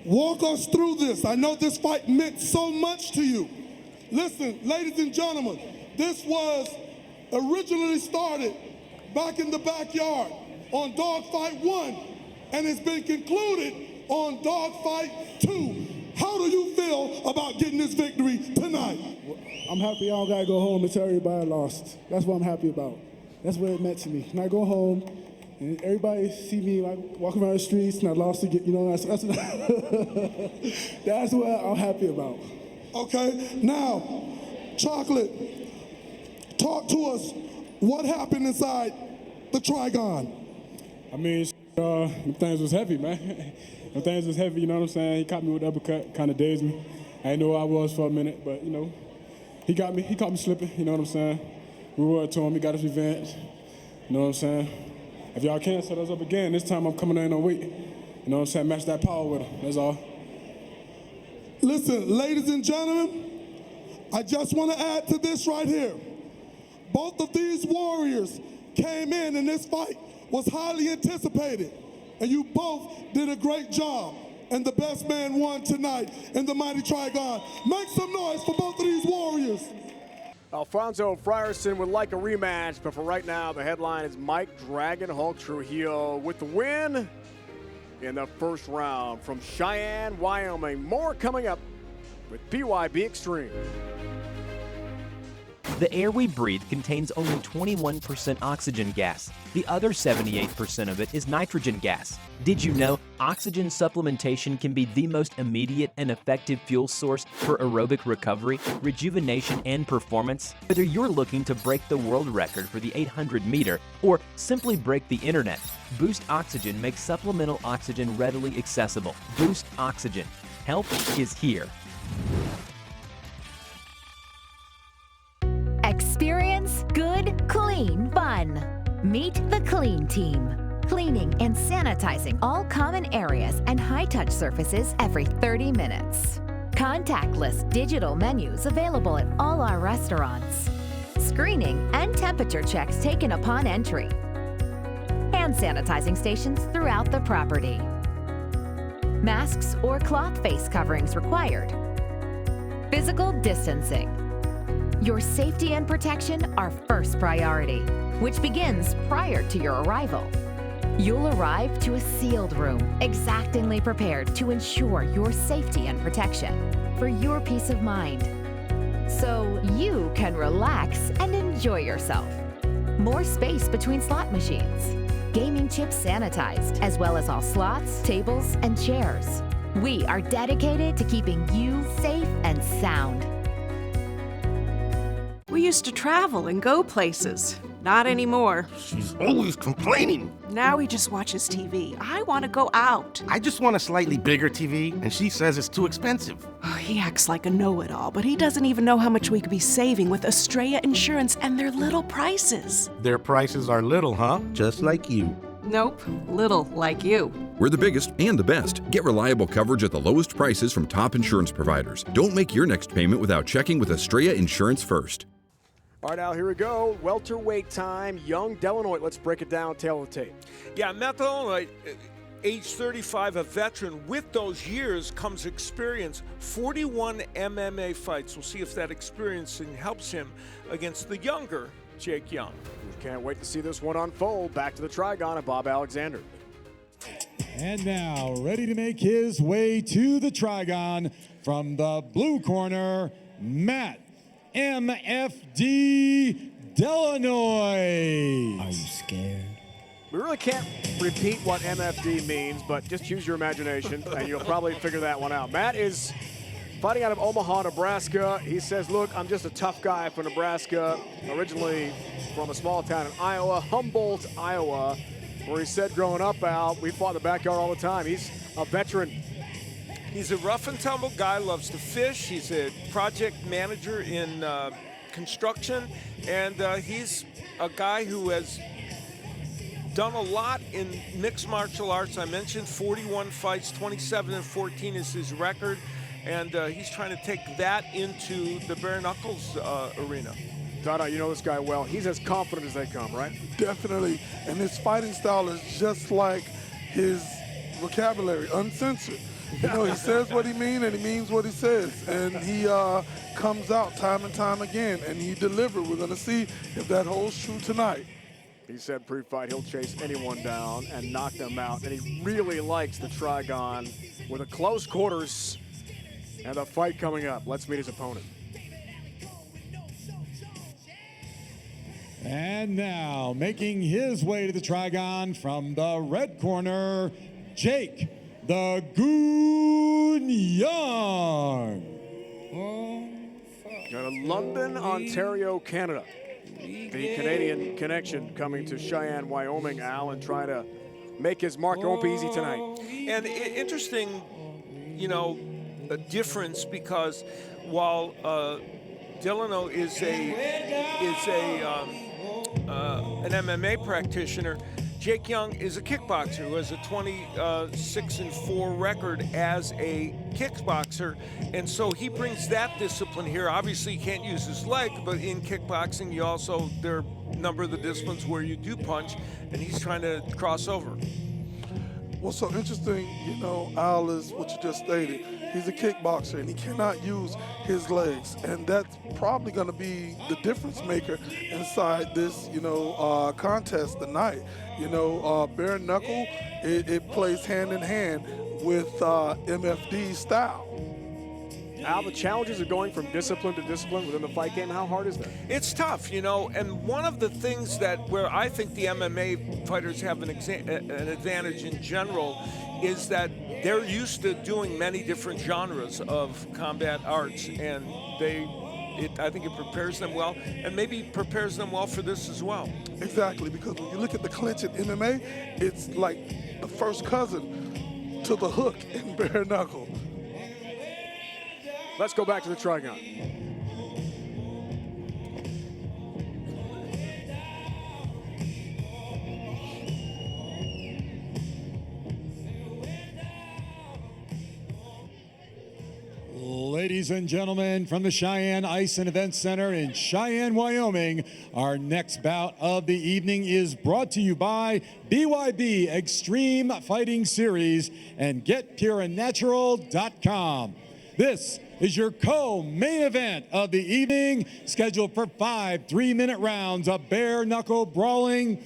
C: walk us through this. I know this fight meant so much to you. Listen, ladies and gentlemen, this was originally started back in the backyard on Dogfight 1, and it's been concluded on Dogfight 2. How do you feel about getting this victory tonight?
Q: I'm happy I don't gotta go home and tell everybody I lost. That's what I'm happy about. That's what it meant to me. And I go home and everybody see me like walking around the streets and I lost again. You know, that's what I'm happy about.
C: Okay, now, Chocolate, talk to us. What happened inside the TRIGON?
Q: I mean, them things was heavy, man. Them things was heavy, you know what I'm saying? He caught me with the uppercut, kind of dazed me. I didn't know where I was for a minute, but, you know, he caught me slipping, you know what I'm saying? We were to him, he got his revenge, you know what I'm saying? If y'all can't set us up again, this time I'm coming in on weight, you know what I'm saying? Match that power with him, that's all.
C: Listen, ladies and gentlemen, I just want to add to this right here. Both of these warriors came in and this fight was highly anticipated, and you both did a great job. And the best man won tonight in the mighty TRIGON. Make some noise for both of these warriors.
A: Alfonso Frierson would like a rematch, but for right now, the headline is Mike Dragon Hulk Trujillo with the win in the first round from Cheyenne, Wyoming. More coming up with BYB Extreme.
D: The air we breathe contains only 21% oxygen gas. The other 78% of it is nitrogen gas. Did you know oxygen supplementation can be the most immediate and effective fuel source for aerobic recovery, rejuvenation, and performance? Whether you're looking to break the world record for the 800-meter or simply break the internet, Boost Oxygen makes supplemental oxygen readily accessible. Boost Oxygen. Help is here.
E: Experience good, clean fun. Meet the Clean Team. Cleaning and sanitizing all common areas and high-touch surfaces every 30 minutes. Contactless digital menus available at all our restaurants. Screening and temperature checks taken upon entry. Hand sanitizing stations throughout the property. Masks or cloth face coverings required. Physical distancing. Your safety and protection are first priority, which begins prior to your arrival. You'll arrive to a sealed room, exactingly prepared to ensure your safety and protection for your peace of mind, so you can relax and enjoy yourself. More space between slot machines, gaming chips sanitized, as well as all slots, tables, and chairs. We are dedicated to keeping you safe and sound.
F: We used to travel and go places. Not anymore.
G: She's always complaining.
F: Now he just watches TV. I want to go out.
G: I just want a slightly bigger TV, and she says it's too expensive.
F: Oh, he acts like a know-it-all, but he doesn't even know how much we could be saving with Estrella Insurance and their little prices.
G: Their prices are little, huh? Just like you.
F: Nope, little like you.
H: We're the biggest and the best. Get reliable coverage at the lowest prices from top insurance providers. Don't make your next payment without checking with Estrella Insurance first.
A: All right, Al, here we go. Welterweight time. Young Delano. Let's break it down, tail of the tape.
B: Yeah, Matt Delano, age 35, a veteran. With those years comes experience. 41 MMA fights. We'll see if that experience helps him against the younger Jake Young.
A: Can't wait to see this one unfold. Back to the Trigon of Bob Alexander.
I: And now, ready to make his way to the Trigon from the blue corner, Matt MFD Delano.
R: Are you scared?
A: We really can't repeat what MFD means, but just use your imagination and you'll probably figure that one out. Matt is fighting out of Omaha, Nebraska. He says, look, I'm just a tough guy from Nebraska, originally from a small town in Iowa, Humboldt, Iowa, where he said growing up, Al, we fought in the backyard all the time. He's a veteran.
B: He's a rough and tumble guy, loves to fish. He's a project manager in construction, and he's a guy who has done a lot in mixed martial arts. I mentioned 41 fights, 27-14 is his record, and he's trying to take that into the bare knuckles arena.
A: Dada, you know this guy well. He's as confident as they come, right?
C: Definitely. And his fighting style is just like his vocabulary, uncensored. You know, he says what he means and he means what he says. And he comes out time and time again, and he delivers. We're going to see if that holds true tonight.
A: He said pre-fight he'll chase anyone down and knock them out. And he really likes the Trigon with a close quarters and a fight coming up. Let's meet his opponent.
I: And now, making his way to the Trigon from the red corner, Jake the Goon Young.
A: Out of London, Ontario, Canada. The Canadian connection coming to Cheyenne, Wyoming, Al, and trying to make his mark. It won't be easy tonight.
B: And interesting, you know, a difference, because while Delano is an MMA practitioner, Jake Young is a kickboxer who has a 26-4 record as a kickboxer, and so he brings that discipline here. Obviously, he can't use his leg, but in kickboxing, you also, there are a number of the disciplines where you do punch, and he's trying to cross over.
C: What's so interesting, you know, Al, is what you just stated. He's a kickboxer, and he cannot use his legs, and that's probably going to be the difference maker inside this, you know, contest tonight. You know, bare knuckle, it plays hand in hand with MFD's style.
A: Al, the challenges of going from discipline to discipline within the fight game, how hard is that?
B: It's tough, you know, and one of the things where I think the MMA fighters have an advantage in general is that they're used to doing many different genres of combat arts, and I think it prepares them well, and maybe prepares them well for this as well.
C: Exactly, because when you look at the clinch in MMA, it's like the first cousin to the hook in bare knuckle.
A: Let's go back to the Trigon.
I: Ladies and gentlemen, from the Cheyenne Ice and Event Center in Cheyenne, Wyoming, our next bout of the evening is brought to you by BYB Extreme Fighting Series and GetPureAndNatural.com. This is your co-main event of the evening, scheduled for 5 3-minute rounds of bare knuckle brawling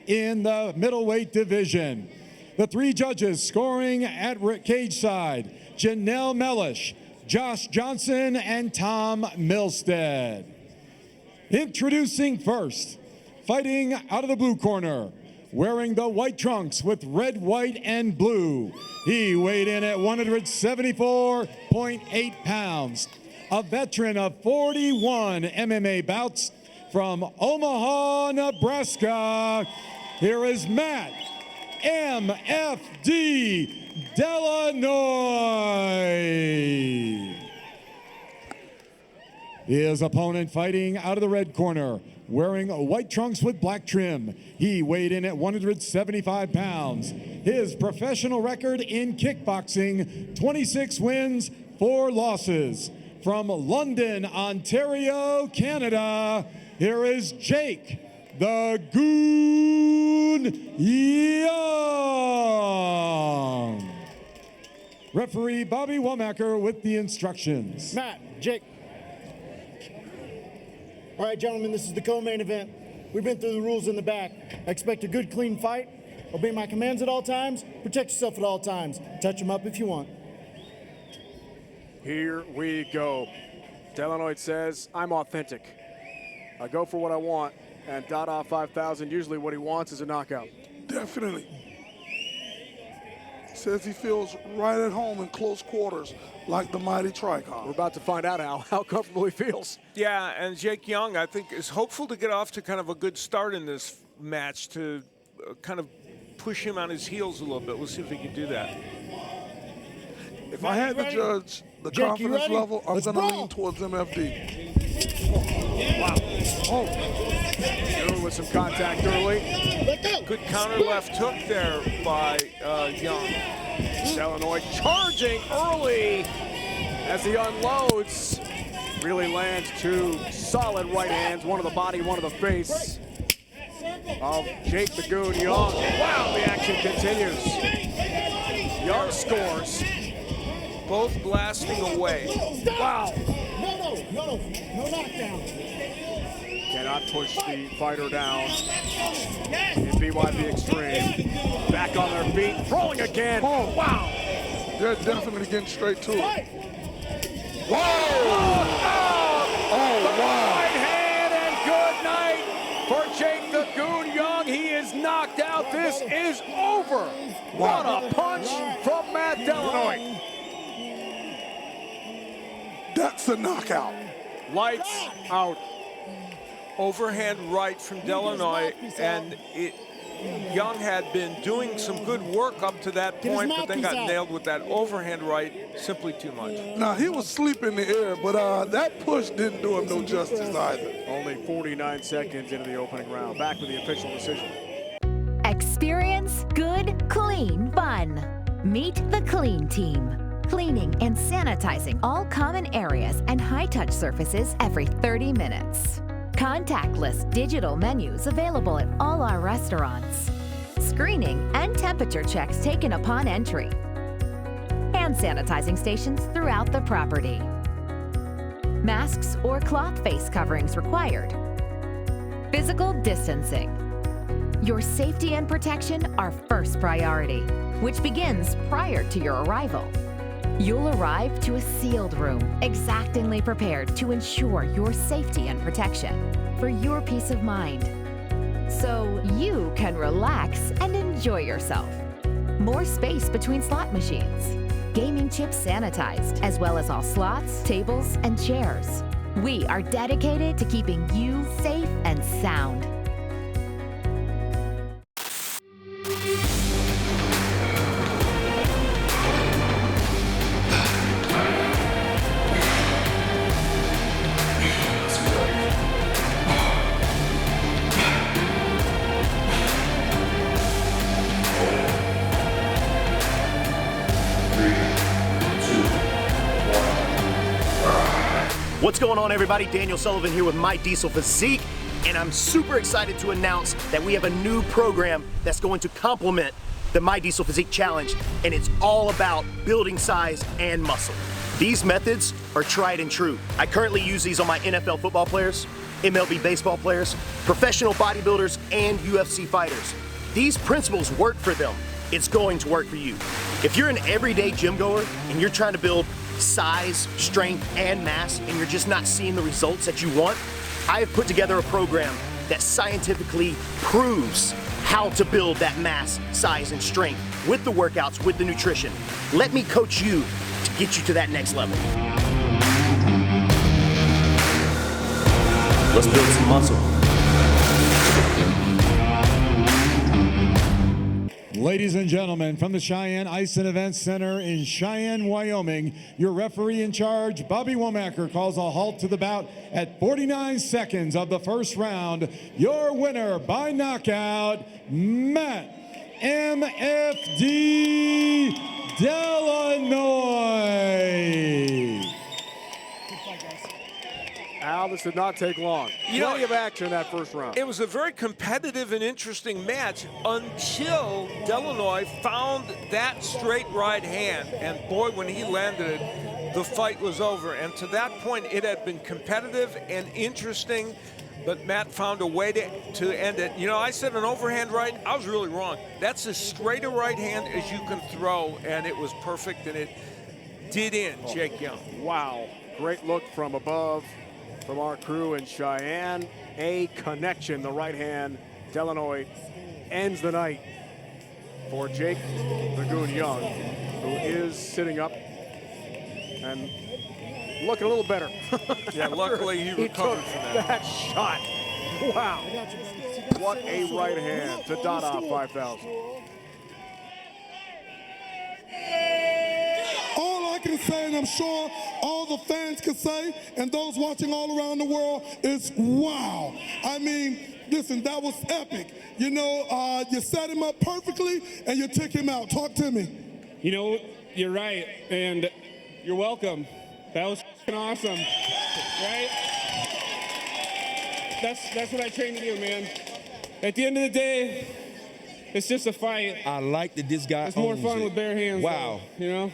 I: in the middleweight division. The 3 judges scoring at cage side: Janelle Mellish, Josh Johnson, and Tom Milstead. Introducing first, fighting out of the blue corner, wearing the white trunks with red, white, and blue. He weighed in at 174.8 pounds. A veteran of 41 MMA bouts from Omaha, Nebraska. Here is Matt MFD Delano. His opponent fighting out of the red corner, wearing white trunks with black trim. He weighed in at 175 pounds. His professional record in kickboxing, 26 wins, 4 losses. From London, Ontario, Canada, here is Jake the Goon Young. Referee Bobby Womacker with the instructions.
J: Matt, Jake. All right, gentlemen, this is the co-main event. We've been through the rules in the back. I expect a good, clean fight. Obey my commands at all times. Protect yourself at all times. Touch them up if you want.
S: Here we go. Delano says, I'm authentic. I go for what I want, and DADA 5000, usually what he wants is a knockout.
C: Definitely. Says he feels right at home in close quarters, like the mighty TRIGON.
S: We're about to find out how comfortable he feels.
B: Yeah, and Jake Young, I think, is hopeful to get off to kind of a good start in this match to kind of push him on his heels a little bit. We'll see if he can do that.
C: If I had to judge the confidence level, I'm going to lean towards MFD.
S: Wow. Oh. With some contact early.
B: Good counter left hook there by Young.
S: Delano charging early as he unloads. Really lands 2 solid right hands, one of the body, one of the face of Jake the Goon Young. Wow, the action continues. Young scores.
B: Both blasting away.
S: Wow.
J: No knockdown.
S: Cannot push the fighter down in BYB Extreme. Back on their feet, throwing again.
C: Oh,
S: wow.
C: They're definitely getting straight to it.
S: Whoa!
C: Oh, wow.
S: Right hand and good night for Jake the Goon Young. He is knocked out. This is over. What a punch from Matt Delano.
C: That's a knockout.
S: Lights out.
B: Overhand right from Delano, and Young had been doing some good work up to that point, but then got nailed with that overhand right, simply too much.
C: Now, he was sleeping in the air, but that push didn't do him no justice either.
S: Only 49 seconds into the opening round. Back with the official decision.
E: Experience good, clean fun. Meet the Clean Team. Cleaning and sanitizing all common areas and high-touch surfaces every 30 minutes. Contactless digital menus available at all our restaurants. Screening and temperature checks taken upon entry. Hand sanitizing stations throughout the property. Masks or cloth face coverings required. Physical distancing. Your safety and protection are first priority, which begins prior to your arrival. You'll arrive to a sealed room, exactingly prepared to ensure your safety and protection for your peace of mind. So you can relax and enjoy yourself. More space between slot machines. Gaming chips sanitized, as well as all slots, tables, and chairs. We are dedicated to keeping you safe and sound.
L: What's going on, everybody? Daniel Sullivan here with My Diesel Physique, and I'm super excited to announce that we have a new program that's going to complement the My Diesel Physique Challenge, and it's all about building size and muscle. These methods are tried and true. I currently use these on my NFL football players, MLB baseball players, professional bodybuilders, and UFC fighters. These principles work for them. It's going to work for you. If you're an everyday gym goer and you're trying to build size, strength, and mass, and you're just not seeing the results that you want, I have put together a program that scientifically proves how to build that mass, size, and strength with the workouts, with the nutrition. Let me coach you to get you to that next level. Let's build some muscle.
I: Ladies and gentlemen, from the Cheyenne Ice and Event Center in Cheyenne, Wyoming, your referee in charge, Bobby Womacker, calls a halt to the bout at 49 seconds of the first round. Your winner by knockout, Matt MFD Delano.
S: Al, this did not take long. Plenty of action in that first round.
B: It was a very competitive and interesting match until Delano found that straight right hand. And boy, when he landed it, the fight was over. And to that point, it had been competitive and interesting, but Matt found a way to end it. You know, I said an overhand right. I was really wrong. That's as straight a right hand as you can throw, and it was perfect, and it did end Jake Young.
S: Wow. Great look from above. From our crew in Cheyenne, a connection. The right hand, Delano ends the night for Jake Dragoon Young, who is sitting up and looking a little better.
B: Yeah, luckily he recovered from
S: that shot. Wow. What a right hand to DADA 5000.
C: All I can say, and I'm sure all the fans can say, and those watching all around the world, is wow. I mean, listen, that was epic. You know, you set him up perfectly, and you took him out. Talk to me.
Q: You know, you're right, and you're welcome. That was awesome, right? That's what I trained to do, man. At the end of the day, it's just a fight.
T: I like that this guy
Q: It's more fun with bare hands.
T: Wow.
Q: Though, you know?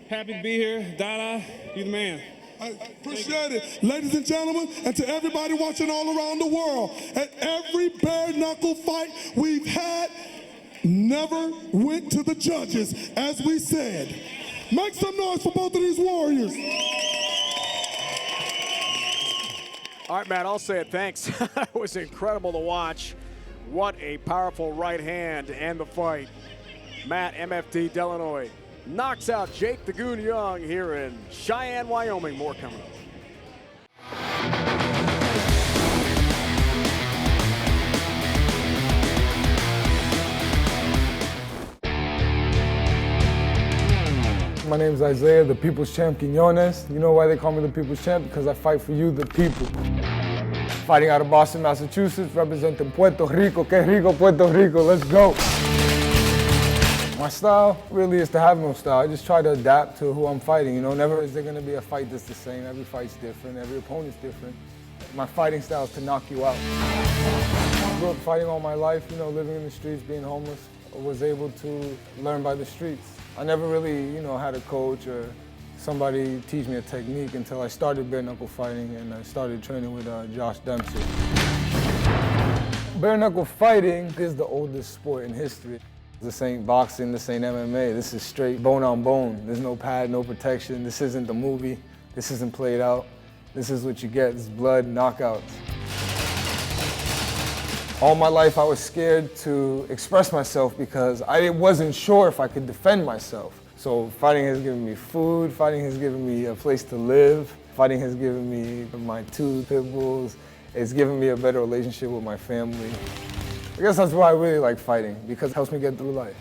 Q: Happy to be here. DADA, you the man.
C: I appreciate it. Ladies and gentlemen, and to everybody watching all around the world, at every bare knuckle fight we've had, never went to the judges, as we said. Make some noise for both of these warriors.
S: All right, Matt, I'll say it. Thanks. It was incredible to watch. What a powerful right hand to end the fight. Matt MFD Delano knocks out Jake Dragoon Young here in Cheyenne, Wyoming. More coming up.
U: My name is Isaiah, the People's Champ Quiñones. You know why they call me the People's Champ? Because I fight for you, the people. Fighting out of Boston, Massachusetts, representing Puerto Rico. Que rico, Puerto Rico, let's go. My style really is to have no style. I just try to adapt to who I'm fighting. You know, never is there gonna be a fight that's the same. Every fight's different, every opponent's different. My fighting style is to knock you out. I grew up fighting all my life, you know, living in the streets, being homeless. I was able to learn by the streets. I never really, you know, had a coach or somebody teach me a technique until I started bare knuckle fighting and I started training with Josh Dempsey. Bare knuckle fighting is the oldest sport in history. This ain't boxing, this ain't MMA, this is straight bone on bone. There's no pad, no protection. This isn't the movie, this isn't played out. This is what you get, this is blood, knockouts. All my life I was scared to express myself because I wasn't sure if I could defend myself. So fighting has given me food, fighting has given me a place to live, fighting has given me my 2 pit bulls, it's given me a better relationship with my family. I guess that's why I really like fighting, because it helps me get through life.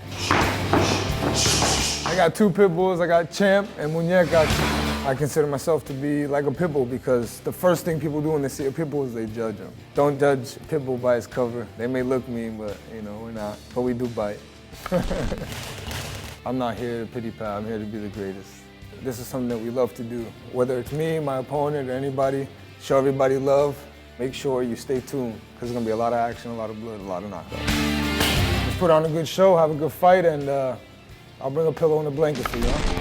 U: I got 2 pit bulls, I got Champ and Muñeca. I consider myself to be like a pit bull because the first thing people do when they see a pit bull is they judge them. Don't judge a pit bull by its cover. They may look mean, but you know, we're not. But we do bite. I'm not here to pity pat, I'm here to be the greatest. This is something that we love to do. Whether it's me, my opponent, or anybody, show everybody love. Make sure you stay tuned, because there's gonna be a lot of action, a lot of blood, a lot of knockouts. Let's put on a good show, have a good fight, and I'll bring a pillow and a blanket for you, huh?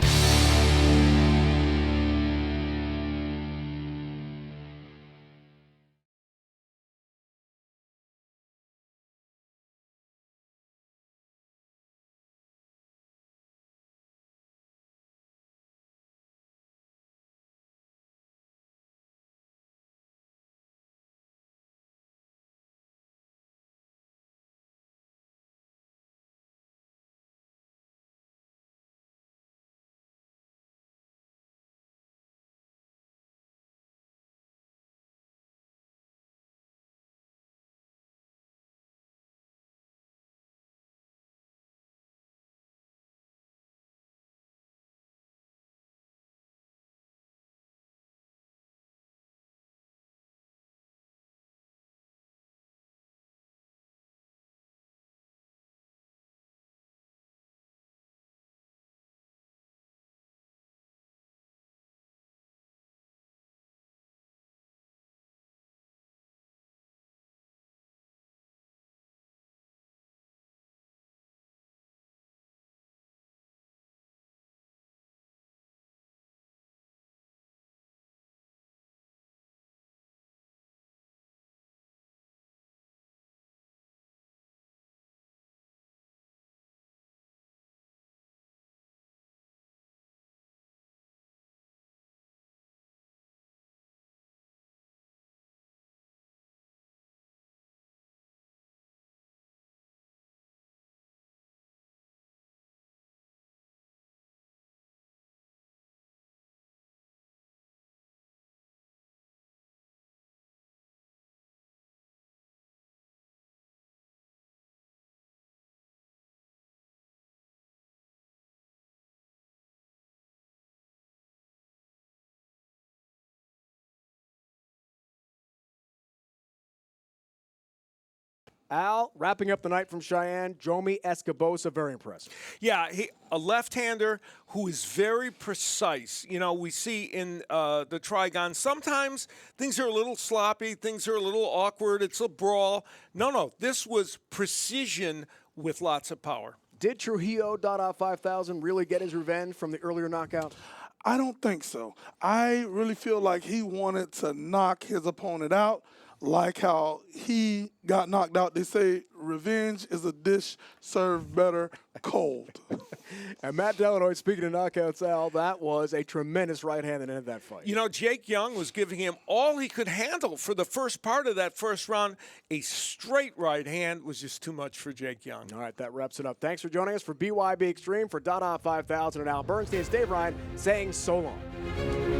A: Al, wrapping up the night from Cheyenne, Jomi Escobosa, very impressive.
B: Yeah, a left-hander who is very precise. You know, we see in the TRIGON, sometimes things are a little sloppy, things are a little awkward, it's a brawl. No, this was precision with lots of power.
A: Did Trujillo DADA 5000 really get his revenge from the earlier knockout?
C: I don't think so. I really feel like he wanted to knock his opponent out, like how he got knocked out. They say revenge is a dish served better cold.
A: And Matt Delano, speaking of knockouts, Al, that was a tremendous right hand that ended that fight.
B: You know, Jake Young was giving him all he could handle for the first part of that first round. A straight right hand was just too much for Jake Young.
A: All right, that wraps it up. Thanks for joining us for BYB Extreme, for DADA 5000 and Al Bernstein. Dave Ryan saying so long.